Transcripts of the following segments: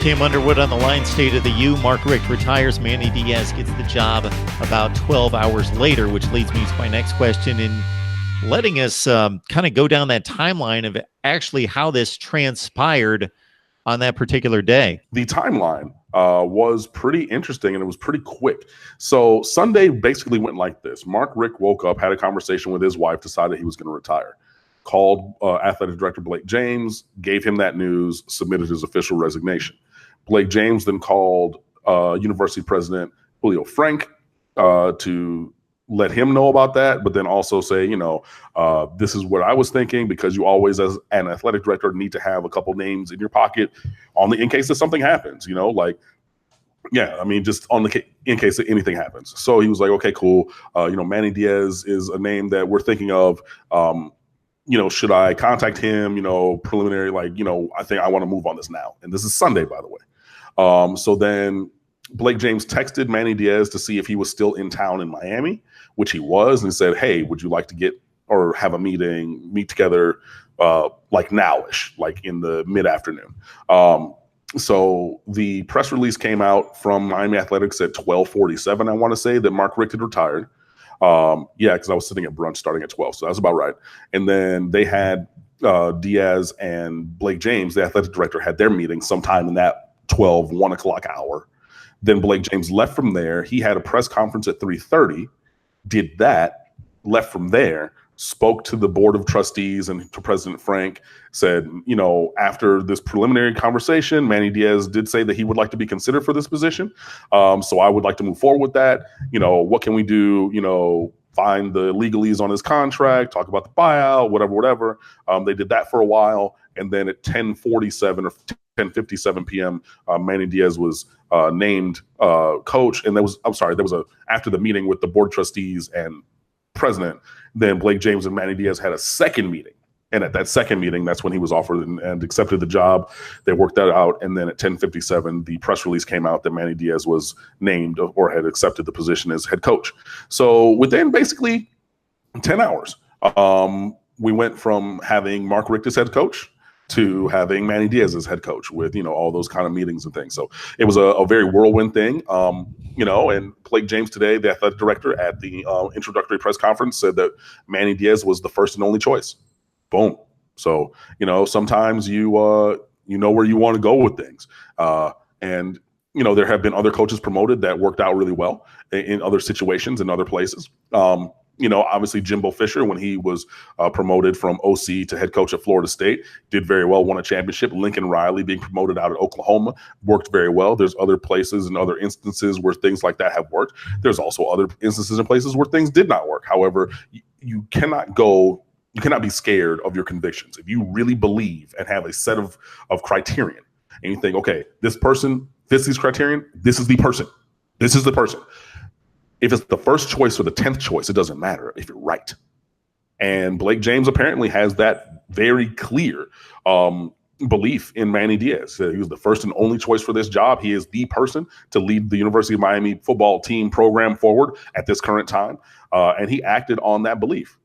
Sam Underwood on the line, State of the U. Mark Richt retires. Manny Diaz gets the job about 12 hours later, which leads me to my next question in letting us kind of go down that timeline of actually how this transpired on that particular day. The timeline was pretty interesting, and it was pretty quick. So Sunday basically went like this. Mark Richt woke up, had a conversation with his wife, decided he was going to retire. Called athletic director Blake James, gave him that news, submitted his official resignation. Blake James then called university president Julio Frank to let him know about that, but then also say, this is what I was thinking, because you always, as an athletic director, need to have a couple names in your pocket in case that something happens, just in case anything happens. So he was like, okay, cool. Manny Diaz is a name that we're thinking of. Should I contact him, preliminary, I think I want to move on this now. And this is Sunday, by the way. So then Blake James texted Manny Diaz to see if he was still in town in Miami, which he was, and he said, hey, would you like to have a meet together nowish, like in the mid-afternoon. So the press release came out from Miami Athletics at 12:47, I want to say, that Mark Richt had retired. Because I was sitting at brunch starting at 12, so that's about right. And then they had Diaz and Blake James, the athletic director, had their meeting sometime in that 1 o'clock hour. Then Blake James left from there. He had a press conference at 3:30, did that, left from there, spoke to the board of trustees and to President Frank, said, after this preliminary conversation, Manny Diaz did say that he would like to be considered for this position. So I would like to move forward with that. What can we do? Find the legalese on his contract, talk about the buyout, whatever. They did that for a while. And then at 10:47 or 10:57 p.m., Manny Diaz was named coach. And after the meeting with the board of trustees and president, then Blake James and Manny Diaz had a second meeting. And at that second meeting, that's when he was offered and accepted the job. They worked that out. And then at 10:57, the press release came out that Manny Diaz was named or had accepted the position as head coach. So within basically 10 hours, we went from having Mark Richt as head coach to having Manny Diaz as head coach with, all those kind of meetings and things. So it was a very whirlwind thing, and Blake James today, the athletic director, at the introductory press conference said that Manny Diaz was the first and only choice. Boom. So, sometimes you know where you want to go with things. And there have been other coaches promoted that worked out really well in other situations and other places. Obviously Jimbo Fisher, when he was promoted from OC to head coach at Florida State, did very well, won a championship. Lincoln Riley being promoted out of Oklahoma worked very well. There's other places and other instances where things like that have worked. There's also other instances and places where things did not work. However, you cannot be scared of your convictions. If you really believe and have a set of criterion and you think, okay, this person fits these criterion, this is the person. This is the person. If it's the first choice or the 10th choice, it doesn't matter if you're right. And Blake James apparently has that very clear belief in Manny Diaz. He was the first and only choice for this job. He is the person to lead the University of Miami football team program forward at this current time. And he acted on that belief.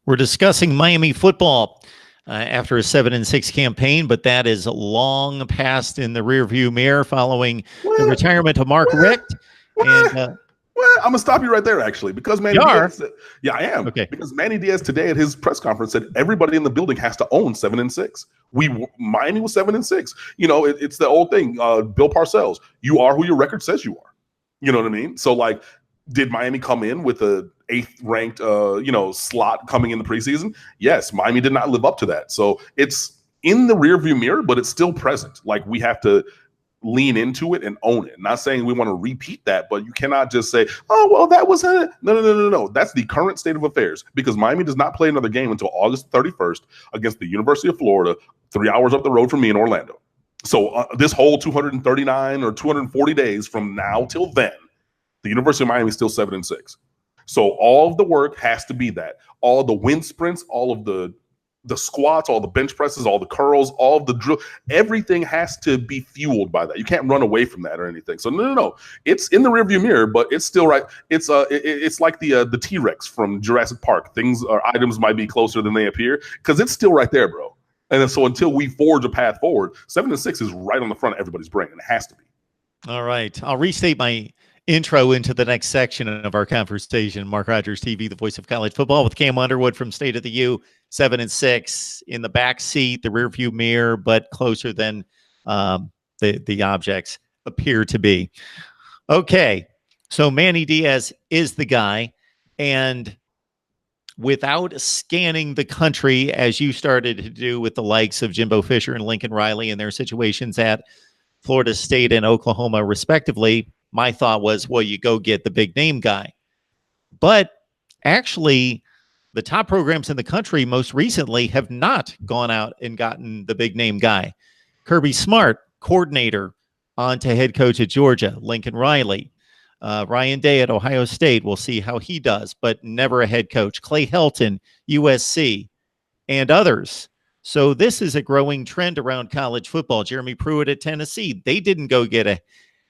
We're discussing Miami football after a 7-6 campaign, but that is long past in the rearview mirror following the retirement of Mark Richt. Well, I'm gonna stop you right there, actually, because Manny Diaz said, I am. Okay. Because Manny Diaz today at his press conference said everybody in the building has to own 7-6. Miami was 7-6. It's the old thing. Bill Parcells, you are who your record says you are. You know what I mean? So, did Miami come in with a 8th ranked, slot coming in the preseason? Yes, Miami did not live up to that. So it's in the rearview mirror, but it's still present. We have to lean into it and own it. Not saying we want to repeat that, but you cannot just say, oh, well, that was it. No. That's the current state of affairs, because Miami does not play another game until August 31st against the University of Florida, 3 hours up the road from me in Orlando. So this whole 239 or 240 days from now till then, the University of Miami is still 7-6. So all of the work has to be that. All the wind sprints, all of the squats, all the bench presses, all the curls, all of the drill, everything has to be fueled by that. You can't run away from that or anything. So no. It's in the rearview mirror, but it's still right. It's like the T-Rex from Jurassic Park. Things or items might be closer than they appear because it's still right there, bro. And then, so until we forge a path forward, 7-6 is right on the front of everybody's brain, and it has to be. All right. I'll restate my intro into the next section of our conversation. Mark Rogers TV, the voice of college football, with Cam Underwood from State of the U. 7-6 in the back seat, the rearview mirror, but closer than the objects appear to be. Okay, so Manny Diaz is the guy, and without scanning the country as you started to do with the likes of Jimbo Fisher and Lincoln Riley and their situations at Florida State and Oklahoma, respectively, my thought was, well, you go get the big name guy. But actually, the top programs in the country most recently have not gone out and gotten the big name guy. Kirby Smart, coordinator, on to head coach at Georgia. Lincoln Riley. Ryan Day at Ohio State. We'll see how he does, but never a head coach. Clay Helton, USC, and others. So this is a growing trend around college football. Jeremy Pruitt at Tennessee. They didn't go get a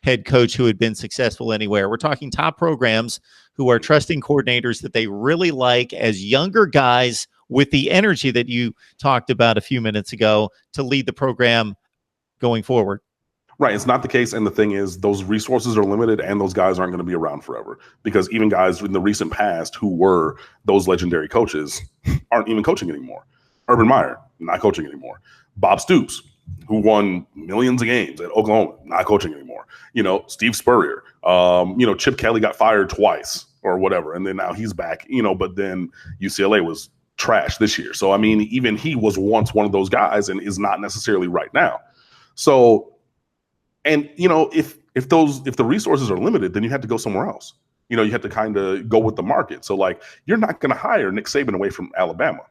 head coach who had been successful anywhere. We're talking top programs who are trusting coordinators that they really like as younger guys with the energy that you talked about a few minutes ago to lead the program going forward. Right. It's not the case. And the thing is, those resources are limited and those guys aren't going to be around forever, because even guys in the recent past who were those legendary coaches aren't even coaching anymore. Urban Meyer, not coaching anymore. Bob Stoops, who won millions of games at Oklahoma, not coaching anymore. Steve Spurrier, Chip Kelly got fired twice or whatever. And then now he's back, but then UCLA was trash this year. So, I mean, even he was once one of those guys and is not necessarily right now. So, and, if the resources are limited, then you have to go somewhere else. You have to kind of go with the market. So, like, you're not going to hire Nick Saban away from Alabama.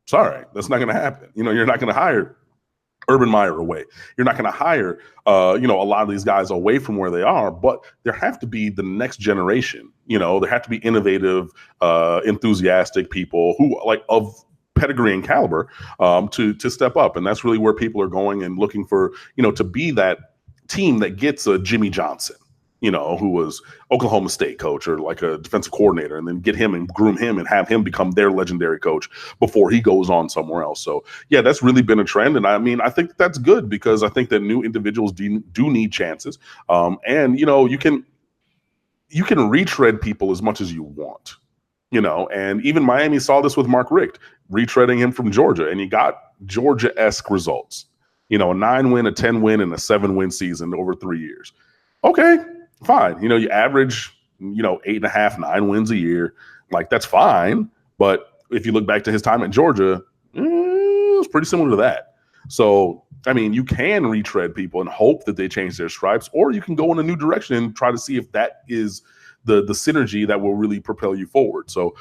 Sorry, that's not going to happen. You're not going to hire Urban Meyer away. You're not going to hire, a lot of these guys away from where they are, but there have to be the next generation. There have to be innovative, enthusiastic people who, like, of pedigree and caliber, to step up. And that's really where people are going and looking for, to be that team that gets a Jimmy Johnson, who was Oklahoma State coach or like a defensive coordinator, and then get him and groom him and have him become their legendary coach before he goes on somewhere else. So, yeah, that's really been a trend. And I mean, I think that's good, because I think that new individuals do need chances. And, you can retread people as much as you want, and even Miami saw this with Mark Richt, retreading him from Georgia, and he got Georgia-esque results. A 9-win, a 10-win, and a 7-win season over 3 years. Okay, fine. You average, 8.5, 9 wins a year. Like, that's fine. But if you look back to his time at Georgia, it's pretty similar to that. So, I mean, you can retread people and hope that they change their stripes, or you can go in a new direction and try to see if that is the synergy that will really propel you forward. So,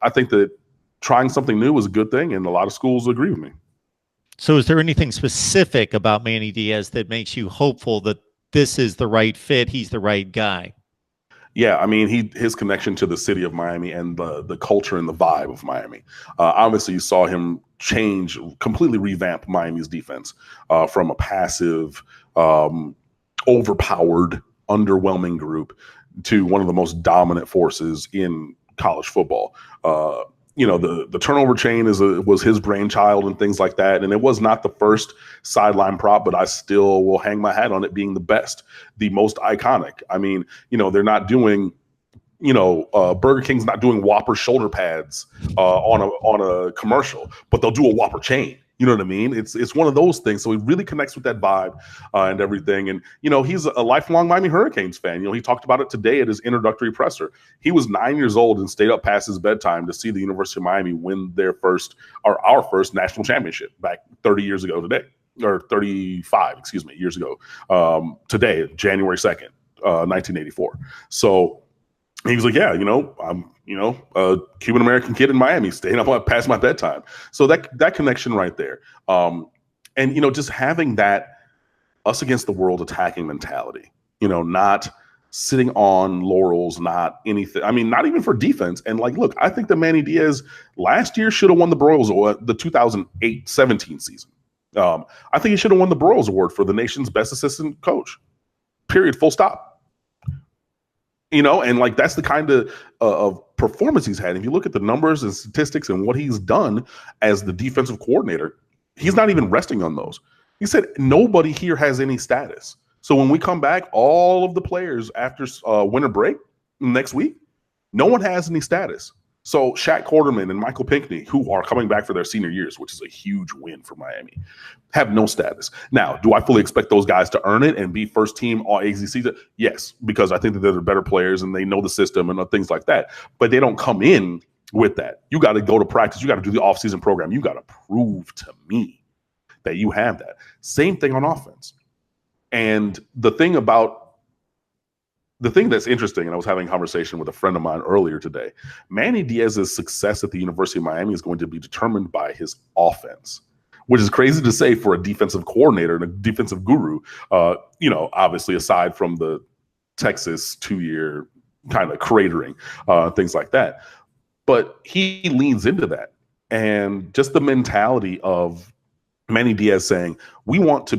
I think that trying something new is a good thing, and a lot of schools agree with me. So is there anything specific about Manny Diaz that makes you hopeful that this is the right fit, he's the right guy? Yeah, I mean, his connection to the city of Miami and the culture and the vibe of Miami. Obviously, you saw him completely revamp Miami's defense from a passive, overpowered, underwhelming group to one of the most dominant forces in college football. The turnover chain was his brainchild and things like that. And it was not the first sideline prop, but I still will hang my hat on it being the best, the most iconic. I mean, they're not doing, Burger King's not doing Whopper shoulder pads on a commercial, but they'll do a Whopper chain. You know what I mean? It's one of those things. So he really connects with that vibe and everything. And, he's a lifelong Miami Hurricanes fan. He talked about it today at his introductory presser. He was 9 years old and stayed up past his bedtime to see the University of Miami win our first national championship back 30 years ago today, or 35, years ago today, January 2nd, 1984. So he was like, yeah, I'm, a Cuban American kid in Miami staying up past my bedtime. So that connection right there. And, just having that us against the world attacking mentality, not sitting on laurels, not anything. I mean, not even for defense. And like, look, I think that Manny Diaz last year should have won the Broyles Award, the 2008-17 season. I think he should have won the Broyles Award for the nation's best assistant coach, period, full stop. And like, that's the kind of performance he's had. If you look at the numbers and statistics and what he's done as the defensive coordinator, He's not even resting on those. He said nobody here has any status. So when we come back, all of the players after winter break next week, no one has any status. So Shaq Quarterman and Michael Pinckney, who are coming back for their senior years, which is a huge win for Miami, have no status. Now, do I fully expect those guys to earn it and be first team all ACC? Yes, because I think that they're better players and they know the system and things like that. But they don't come in with that. You got to go to practice. You got to do the offseason program. You got to prove to me that you have that. Same thing on offense. And the thing that's interesting, and I was having a conversation with a friend of mine earlier today, Manny Diaz's success at the University of Miami is going to be determined by his offense, which is crazy to say for a defensive coordinator and a defensive guru, obviously aside from the Texas 2-year kind of cratering, things like that. But he leans into that. And just the mentality of Manny Diaz saying, we want to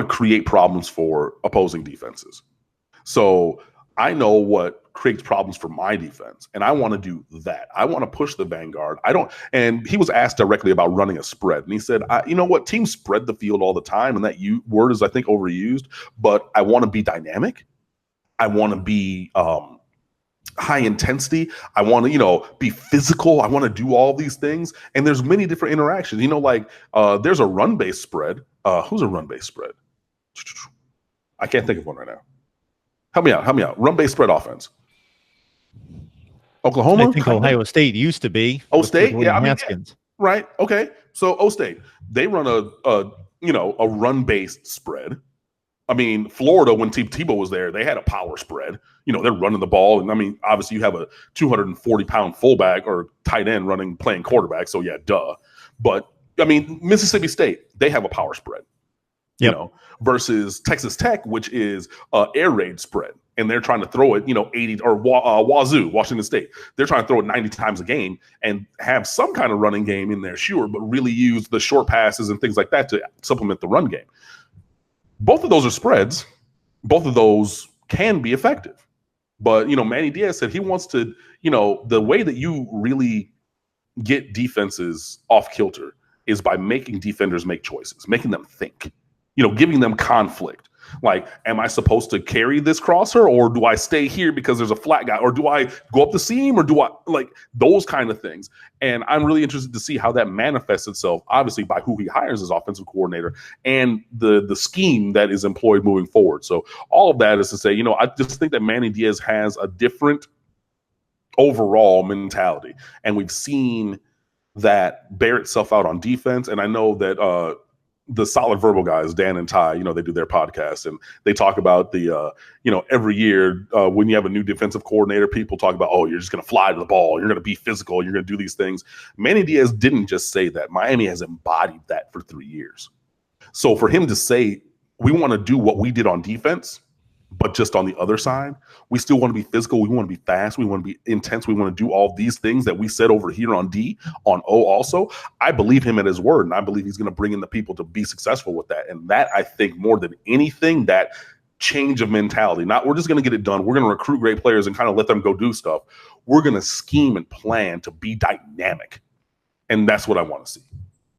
create problems for opposing defenses. So I know what creates problems for my defense, and I want to do that. I want to push the vanguard. And he was asked directly about running a spread, and he said, you know what, teams spread the field all the time, and that word is, I think, overused, but I want to be dynamic. I want to be high intensity. I want to, be physical. I want to do all these things. And there's many different interactions, there's a run-based spread. Who's a run-based spread? I can't think of one right now. Help me out. Run-based spread offense. Oklahoma? I think Ohio State used to be. State? Yeah, right. Okay. So O State, they run a run-based spread. I mean, Florida, when Tebow was there, they had a power spread. They're running the ball. And obviously you have a 240-pound fullback or tight end playing quarterback. So yeah, duh. But Mississippi State, they have a power spread, versus Texas Tech, which is air raid spread. And they're trying to throw it, 80 or Wazoo, Washington State. They're trying to throw it 90 times a game and have some kind of running game in there, sure, but really use the short passes and things like that to supplement the run game. Both of those are spreads. Both of those can be effective. But, Manny Diaz said he wants to, the way that you really get defenses off kilter is by making defenders make choices, making them think, giving them conflict. Like, am I supposed to carry this crosser, or do I stay here because there's a flat guy, or do I go up the seam, or do I those kind of things? And I'm really interested to see how that manifests itself, obviously by who he hires as offensive coordinator and the scheme that is employed moving forward. So all of that is to say, I just think that Manny Diaz has a different overall mentality, and we've seen that bear itself out on defense. And I know that the Solid Verbal guys, Dan and Ty, they do their podcast, and they talk about the, every year when you have a new defensive coordinator, people talk about, oh, you're just going to fly to the ball, you're going to be physical, you're going to do these things. Manny Diaz didn't just say that. Miami has embodied that for 3 years. So for him to say, we want to do what we did on defense, but just on the other side, we still want to be physical. We want to be fast. We want to be intense. We want to do all these things that we said over here on D, on O also. I believe him at his word, and I believe he's going to bring in the people to be successful with that. And that, I think, more than anything, that change of mentality. Not we're just going to get it done. We're going to recruit great players and kind of let them go do stuff. We're going to scheme and plan to be dynamic. And that's what I want to see.